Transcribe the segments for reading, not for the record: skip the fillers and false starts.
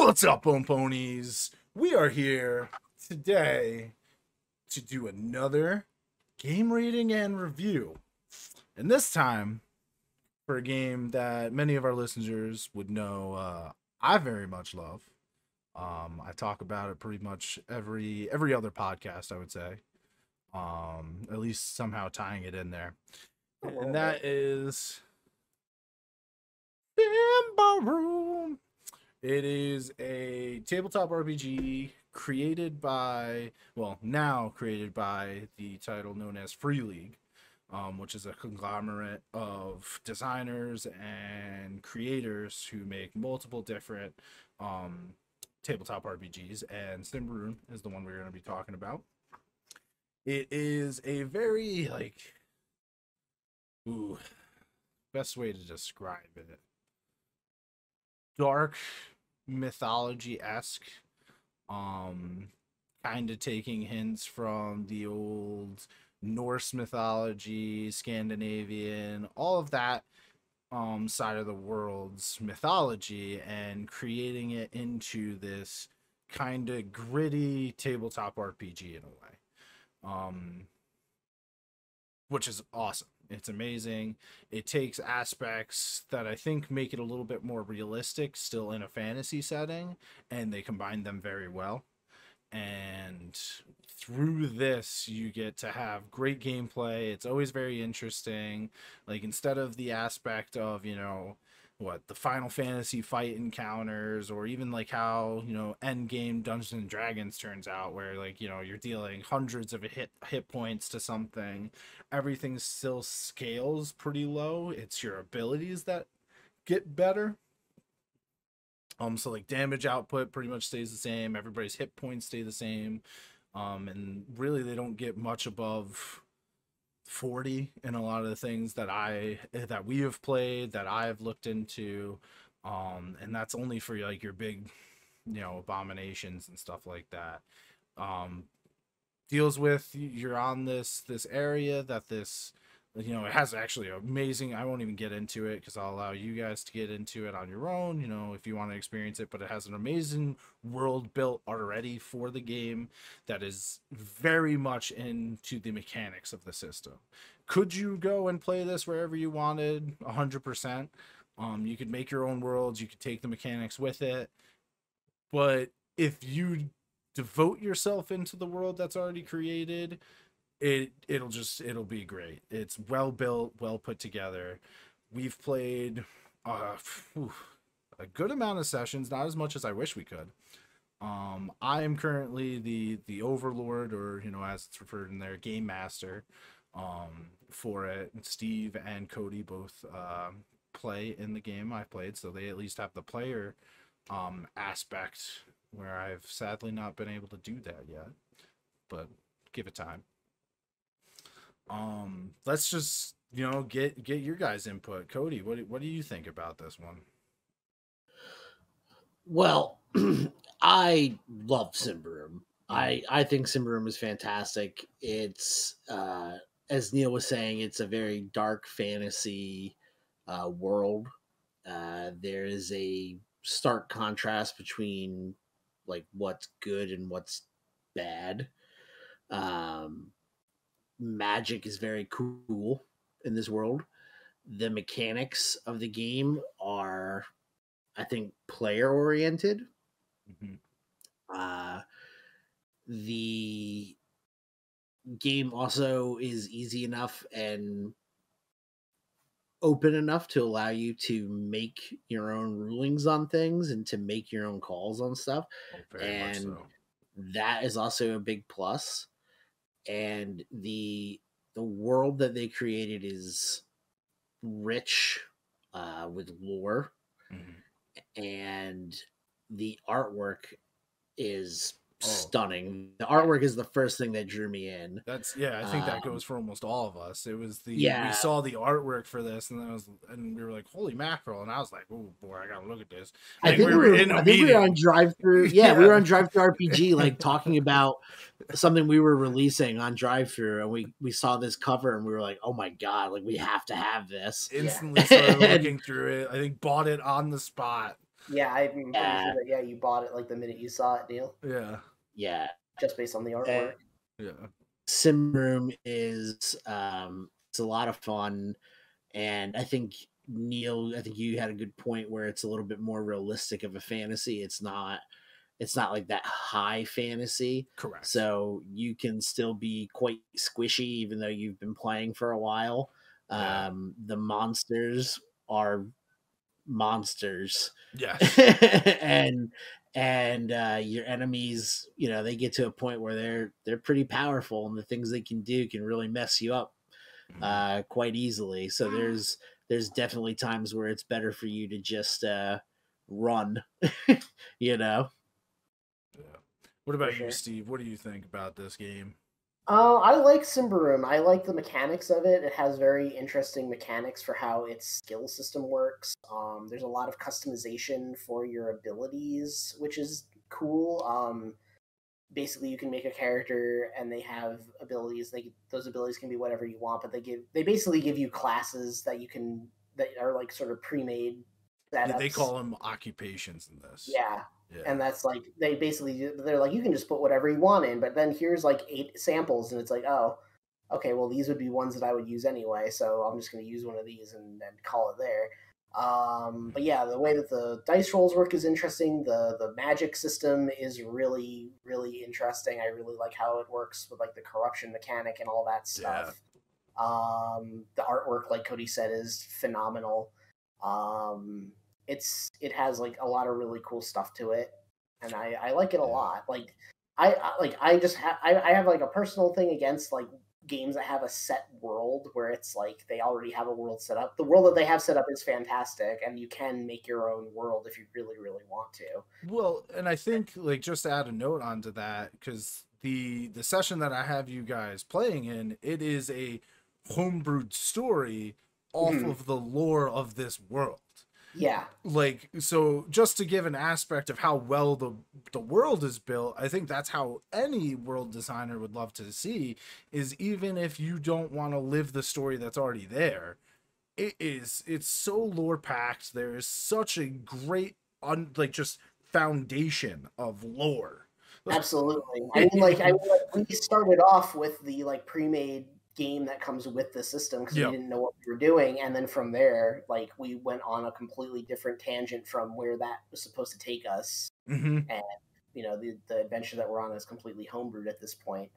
What's up, Ponies? We are here today to do another game rating and review. And this time, for a game that many of our listeners would know I very much love. I talk about it pretty much every other podcast, I would say. At least somehow tying it in there. And that is Symbaroum. It is a tabletop RPG now created by the title known as Free League, which is a conglomerate of designers and creators who make multiple different tabletop RPGs, and Symbaroum is the one we're going to be talking about. It is a very, best way to describe it, dark mythology-esque, kind of taking hints from the old Norse mythology, Scandinavian, all of that side of the world's mythology, and creating it into this kind of gritty tabletop RPG in a way, which is awesome. It's amazing. It takes aspects that I think make it a little bit more realistic, still in a fantasy setting, and they combine them very well. And through this, you get to have great gameplay. It's always very interesting. Like, instead of the aspect of, the Final Fantasy fight encounters, or even like how, end game Dungeons and Dragons turns out, where you're dealing hundreds of hit points to something. Everything still scales pretty low. It's your abilities that get better. So like damage output pretty much stays the same. Everybody's hit points stay the same. And really they don't get much above 40 in a lot of the things that we have played, that I've looked into. And that's only for your big, abominations and stuff like that. Deals with, you're on this area that it has actually amazing, I won't even get into it because I'll allow you guys to get into it on your own, if you want to experience it, but it has an amazing world built already for the game that is very much into the mechanics of the system. Could you go and play this wherever you wanted? 100%. You could make your own worlds, you could take the mechanics with it, but if you devote yourself into the world that's already created, it'll be great. It's well built, well put together. We've played a good amount of sessions, not as much as I wish we could. I am currently the overlord, or as it's referred in there, game master for it. Steve and Cody both play in the game I've played, so they at least have the player aspect, where I've sadly not been able to do that yet, but give it time. Let's just get your guys' input. Cody, what do you think about this one? Well, I love Symbaroum. I think Symbaroum is fantastic. It's as Neil was saying, it's a very dark fantasy world. There is a stark contrast between what's good and what's bad. Magic is very cool in this world. The mechanics of the game are, I think, player oriented. Mm-hmm. The game also is easy enough and open enough to allow you to make your own rulings on things and to make your own calls on stuff. Very much so. That is also a big plus. And the world that they created is rich with lore. Mm-hmm. And the artwork is stunning. The artwork is the first thing that drew me in. I think that goes for almost all of us. It was we saw the artwork for this, and we were like, holy mackerel, and I was like, oh boy, I gotta look at this. I think we were on drive-through. Yeah, we were on drive-through RPG, talking about something we were releasing on drive-through, and we saw this cover, and we were like, oh my god, we have to have this. Instantly started looking through it. I think bought it on the spot. Yeah, I'm pretty sure Yeah, that, yeah, you bought it like the minute you saw it, Neil, Yeah. yeah. just based on the Uh, artwork. Yeah. Symbaroum is it's a lot of fun, and I think you had a good point where it's a little bit more realistic of a fantasy. It's not like that high fantasy, Correct. so you can still be quite squishy even though you've been playing for a while. Yeah. The monsters are monsters, Yes. and your enemies, they get to a point where they're pretty powerful, and the things they can do can really mess you up Mhm. quite easily. So there's definitely times where it's better for you to just run, you know. Yeah. What For about you, sure. Steve? What do you think about this game? I like Symbaroum. I like the mechanics of it. It has very interesting mechanics for how its skill system works. There's a lot of customization for your abilities, which is cool. Basically, you can make a character and they have abilities. Those abilities can be whatever you want, but they basically give you classes that are like sort of pre-made Yeah, they setups. call them occupations in this. Yeah. And Yeah. that's like they're like you can just put whatever you want in, but then here's like 8 samples, and it's like, oh, okay, well these would be ones that I would use anyway, so I'm just going to use one of these and call it there. But yeah, the way that the dice rolls work is interesting. The magic system is really really interesting. I really like how it works with like the corruption mechanic and all that Yeah. stuff. The artwork, like Cody said, is phenomenal. Um, it has like a lot of really cool stuff to it, and I like it a Yeah. lot. Like I just have I have like a personal thing against like games that have a set world where it's like they already have a world set up. The world that they have set up is fantastic, and you can make your own world if you really really want to. Well, and I think like just to add a note onto that, because the session that I have you guys playing in, it is a homebrewed story off Mhm. of the lore of this world. Yeah, Like, so just to give an aspect of how well the world is built, I think that's how any world designer would love to see, is even if you don't want to live the story that's already there, it's so lore packed. There is such a great like just foundation of lore. absolutely. I mean, we started off with the like pre-made game that comes with the system because we Yep. didn't know what we were doing, and then from there, like we went on a completely different tangent from where that was supposed to take us, Mm-hmm. and the adventure that we're on is completely homebrewed at this point.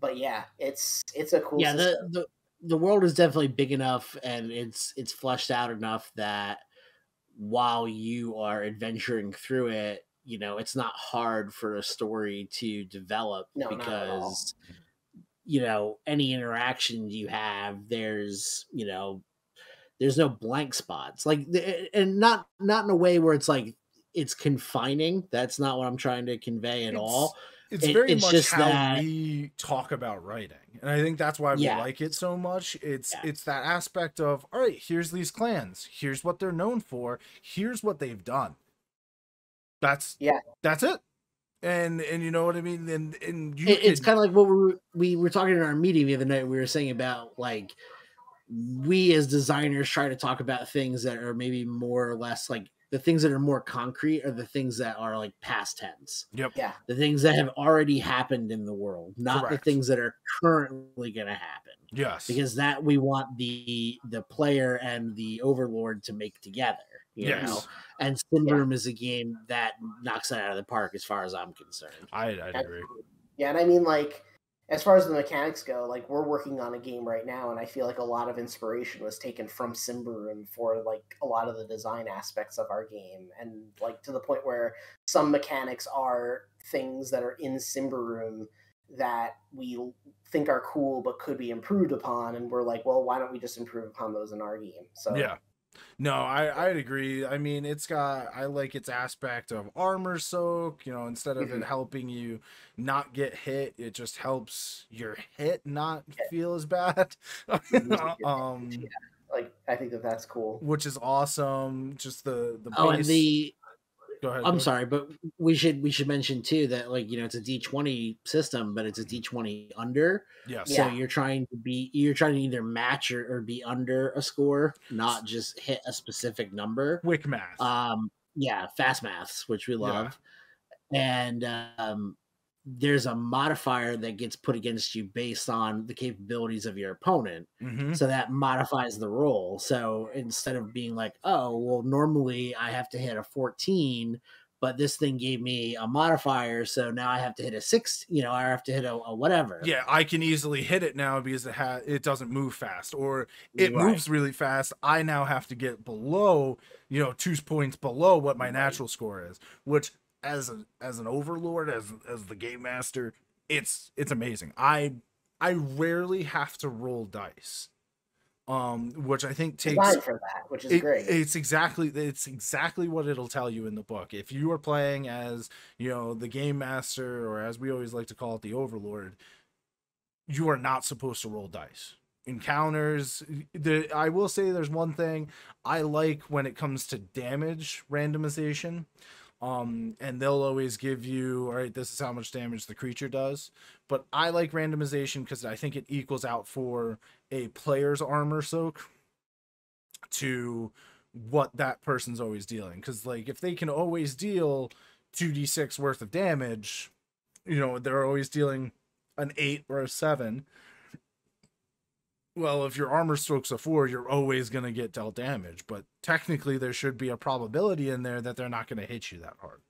But yeah, it's a cool Yeah, system. the world is definitely big enough, and it's fleshed out enough that while you are adventuring through it, it's not hard for a story to develop, No, not at all. because any interaction you have, there's no blank spots, like, and not in a way where it's like it's confining. That's not what I'm trying to convey at It's all. it's very It's much just how that, we talk about writing, and I think that's why we yeah, like it so much. it's yeah. it's that aspect of, all right, here's these clans, here's what they're known for, here's what they've done. that's Yeah, that's it. And you know what I mean, and you It's could. kind of like what we were talking in our meeting the other night. We were saying about, like, we as designers try to talk about things that are maybe more or less, like, the things that are more concrete are the things that are like past tense, Yep. yeah, the things that have already happened in the world, not the Correct. things that are currently going to happen, Yes. because that we want the player and the overlord to make together, mhm, Yes. and yeah. Symbaroum is a game that knocks it out of the park as far as I'm concerned. I'd agree. Absolutely. Yeah, and I mean, like, as far as the mechanics go, like, we're working on a game right now, and I feel like a lot of inspiration was taken from Symbaroum for, like, a lot of the design aspects of our game. And, like, to the point where some mechanics are things that are in Symbaroum that we think are cool but could be improved upon. And we're like, well, why don't we just improve upon those in our game? So, Yeah. No, I'd agree. I mean, I like its aspect of armor soak, instead of it mhm, helping you not get hit, it just helps your hit not feel as bad. reduce your damage. um Yeah, like, I think that that's cool. which is awesome. Just the Oh, and base. Go ahead, I'm Cody. sorry, but we should mention too that, like, it's a D20 system, but it's a D20 under. Yes. So Yeah, you're trying to either match or be under a score, not just hit a specific number. Quick math. Um, fast maths, which we Yeah. love. And there's a modifier that gets put against you based on the capabilities of your opponent. Mm-hmm. So that modifies the roll. So instead of being like, oh, well, normally I have to hit a 14, but this thing gave me a modifier, so now I have to hit a 6, I have to hit a whatever. Yeah, I can easily hit it now because it doesn't move fast, or it Right. moves really fast. I now have to get below, 2 points below what my natural score is, which as an overlord, as the game master, it's amazing. I rarely have to roll dice. Which I think takes Designed for that, which is great. It's exactly what it'll tell you in the book. If you are playing as, the game master, or as we always like to call it, the overlord, you are not supposed to roll dice. Encounters, I will say there's one thing I like when it comes to damage randomization. And they'll always give you, all right, this is how much damage the creature does. But I like randomization because I think it equals out for a player's armor soak to what that person's always dealing. Because, like, if they can always deal 2d6 worth of damage, they're always dealing an 8 or a 7. Well, if your armor stroke's a 4, you're always going to get dealt damage. But technically, there should be a probability in there that they're not going to hit you that hard.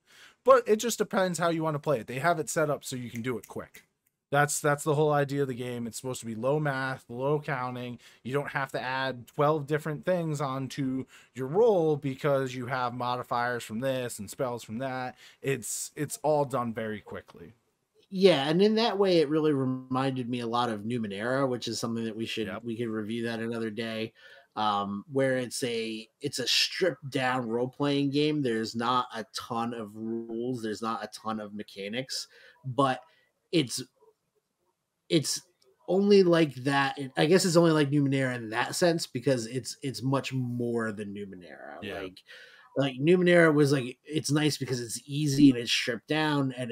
But it just depends how you want to play it. They have it set up so you can do it quick. That's the whole idea of the game. It's supposed to be low math, low counting. You don't have to add 12 different things onto your roll because you have modifiers from this and spells from that. It's all done very quickly. Yeah, and in that way, it really reminded me a lot of Numenera, which is something that we could review that another day. Where it's a stripped down role playing game. There's not a ton of rules. There's not a ton of mechanics, but it's only like that. I guess it's only like Numenera in that sense because it's much more than Numenera. Yeah. Like Numenera was like, it's nice because it's easy and it's stripped down and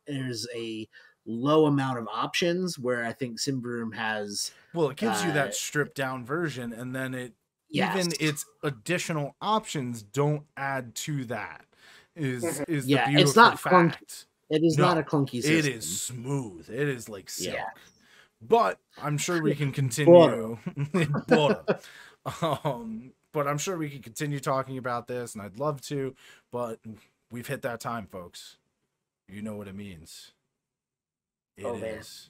there's a low amount of options, where I think Symbaroum has. Well, it gives you that stripped down version, and then even its additional options don't add to that. Is the beautiful it's not fact. It is not a clunky system. It is smooth. It is like silk. Yeah. But I'm sure we can continue. But I'm sure we can continue talking about this, and I'd love to, but we've hit that time, folks. You know what it means. It is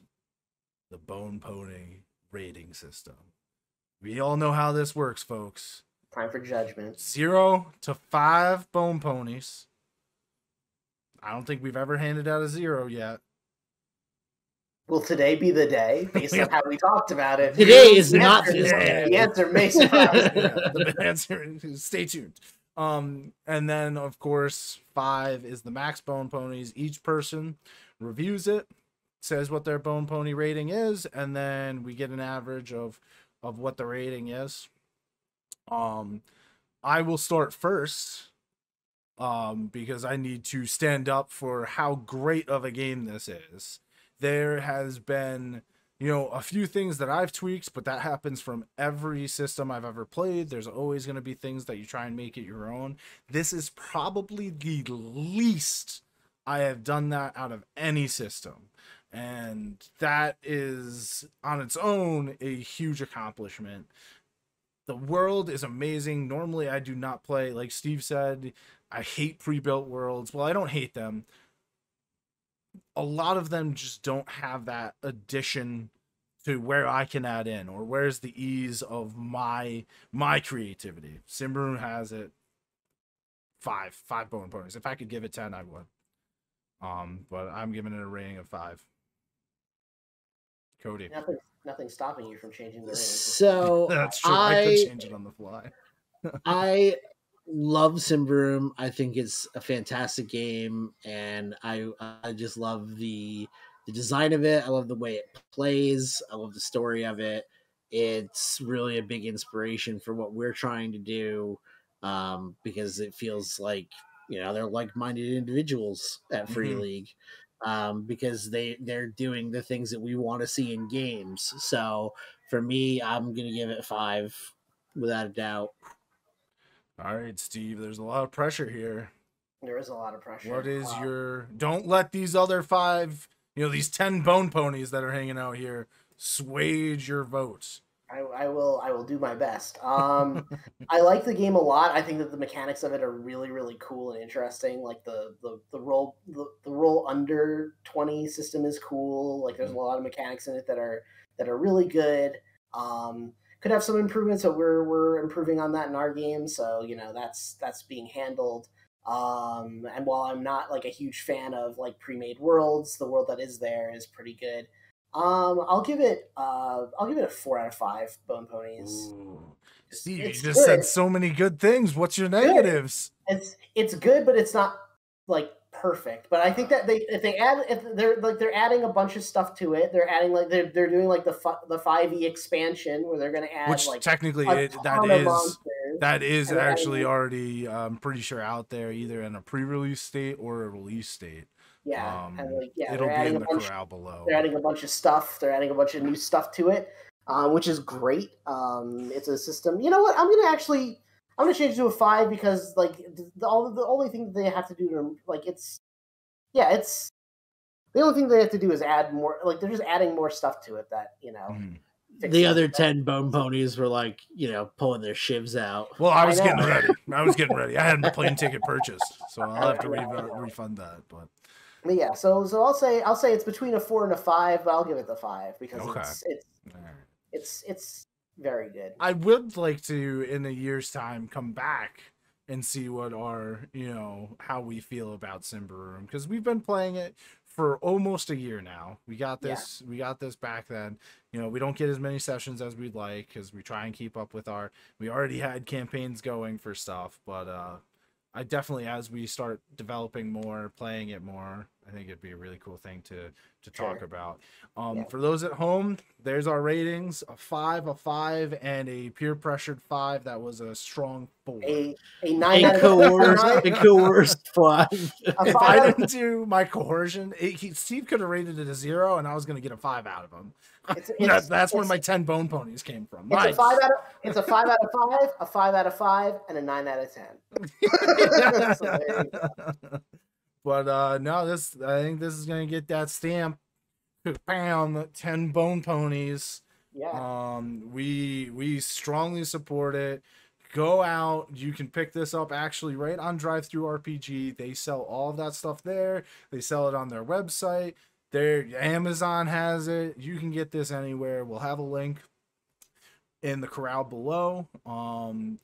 the Bone Pony rating system. We all know how this works, folks. Time for judgment. 0 to 5 bone ponies. I don't think we've ever handed out a 0 yet. Will today be the day, based on how we talked about it? Today is not this day. The answer may surprise you. The answer, stay tuned. And then, of course, 5 is the max bone ponies. Each person reviews it, says what their bone pony rating is, and then we get an average of what the rating is. I will start first, because I need to stand up for how great of a game this is. There has been, a few things that I've tweaked, but that happens from every system I've ever played. There's always going to be things that you try and make it your own. This is probably the least I have done that out of any system. And that is, on its own, a huge accomplishment. The world is amazing. Normally, I do not play, like Steve said, I hate pre-built worlds. Well, I don't hate them. A lot of them just don't have that addition to where I can add in, or where's the ease of my creativity. Symbaroum has it. 5 bone ponies. If I could give it 10, I would. But I'm giving it a rating of 5. Cody. Nothing stopping you from changing the rating. So that's true. I could change it on the fly. I love Symbaroum. I think it's a fantastic game, and I just love the design of it. I love the way it plays. I love the story of it. It's really a big inspiration for what we're trying to do, because it feels like, they're like-minded individuals at Free League, because they're doing the things that we want to see in games. So for me, I'm gonna give it 5 without a doubt. All right, Steve, there's a lot of pressure here. There is a lot of pressure. What is your... Don't let these other 5, these 10 bone ponies that are hanging out here swage your votes. I will do my best. I like the game a lot. I think that the mechanics of it are really, really cool and interesting. Like the roll under 20 system is cool. Like there's a lot of mechanics in it that are really good. Could have some improvements, but we're improving on that in our game. So that's being handled. And while I'm not like a huge fan of like pre-made worlds, the world that is there is pretty good. I'll give it a 4 out of 5 bone ponies. Ooh. Steve, you It's just good. said so many good things. What's your negatives? It's good, but it's not like perfect. But I think that they're adding a bunch of stuff to it. They're adding like they're doing like the 5e expansion where they're going to add Which like technically that is actually already pretty sure out there, either in a pre-release state or a release state. Yeah, it'll be in the corral below. They're adding a bunch of stuff. They're adding a bunch of new stuff to it, which is great. It's a system. You know what? I'm gonna change it to a 5 because like the only thing that they have to do to like it's the only thing they have to do is add more. Like they're just adding more stuff to it that The other 10 bone ponies were like, pulling their shivs out. Well, I was getting ready. I had my plane ticket purchased, so I'll have to refund that. But yeah, so I'll say it's between a 4 and a 5, but I'll give it the 5 because it's very good. I would like to, in a year's time, come back and see what how we feel about Symbaroum, because we've been playing it for almost a year now. We got this back then. We don't get as many sessions as we'd like because we try and keep up with we already had campaigns going for stuff, but I definitely, as we start developing more, playing it more, I think it'd be a really cool thing to talk about. For those at home, there's our ratings: a 5, and a peer pressured 5. That was a strong 4. A 9 a coerced 5. If I didn't do my coercion, Steve could have rated it a 0, and I was going to get a 5 out of him. That's where my 10 bone ponies came from. It's a 5 out of 5, a 5 out of 5, and a 9 out of 10. So there you go. But no, I think this is gonna get that stamp. Bam, 10 bone ponies. Yeah. We strongly support it. Go out. You can pick this up actually right on DriveThruRPG. They sell all of that stuff there. They sell it on their website. Their Amazon has it. You can get this anywhere. We'll have a link in the corral below.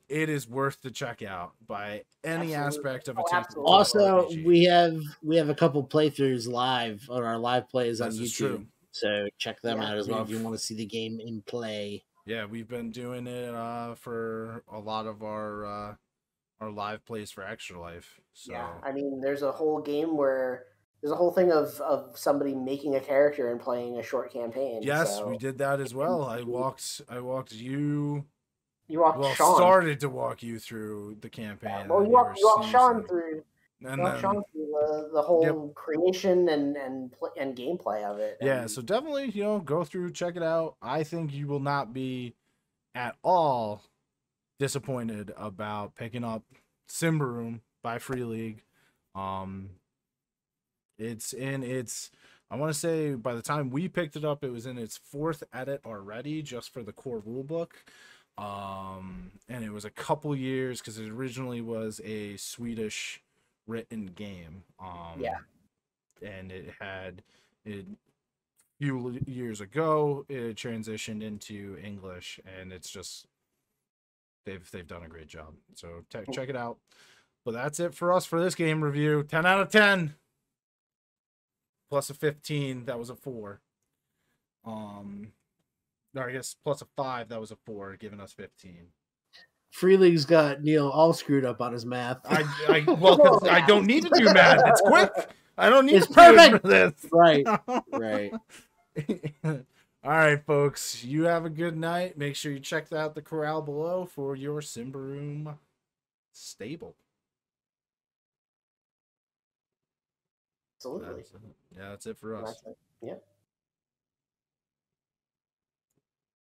It is worth to check out by any aspect of a tabletop. Also, we have a couple playthroughs live on our live plays on YouTube. True. So check them out as well if you want to see the game in play. Yeah, we've been doing it for a lot of our live plays for Extra Life. So yeah, I mean, there's a whole game where there's a whole thing of somebody making a character and playing a short campaign. Yes, we did that as well. I walked you. You walked Sean. Started to walk you through the campaign. Yeah, well, you walked Sean through. Sean through the whole creation and gameplay of it. Yeah, so definitely go through, check it out. I think you will not be at all disappointed about picking up Symbaroum by Free League. It's in its, I want to say by the time we picked it up, it was in its 4th edit already, just for the core rulebook. And it was a couple years because it originally was a Swedish written game. And it had a few years ago it transitioned into English, and it's just they've done a great job. So check it out. But that's it for us for this game review. 10 out of 10. Plus a 15, that was a 4. No, I guess plus a 5, that was a 4, giving us 15. Free League's got Neil all screwed up on his math. I don't need to do math. It's quick. I don't need to perfect. Do this. Right. All right, folks. You have a good night. Make sure you check out the corral below for your Symbaroum stable. Absolutely. That's it for us. Yep.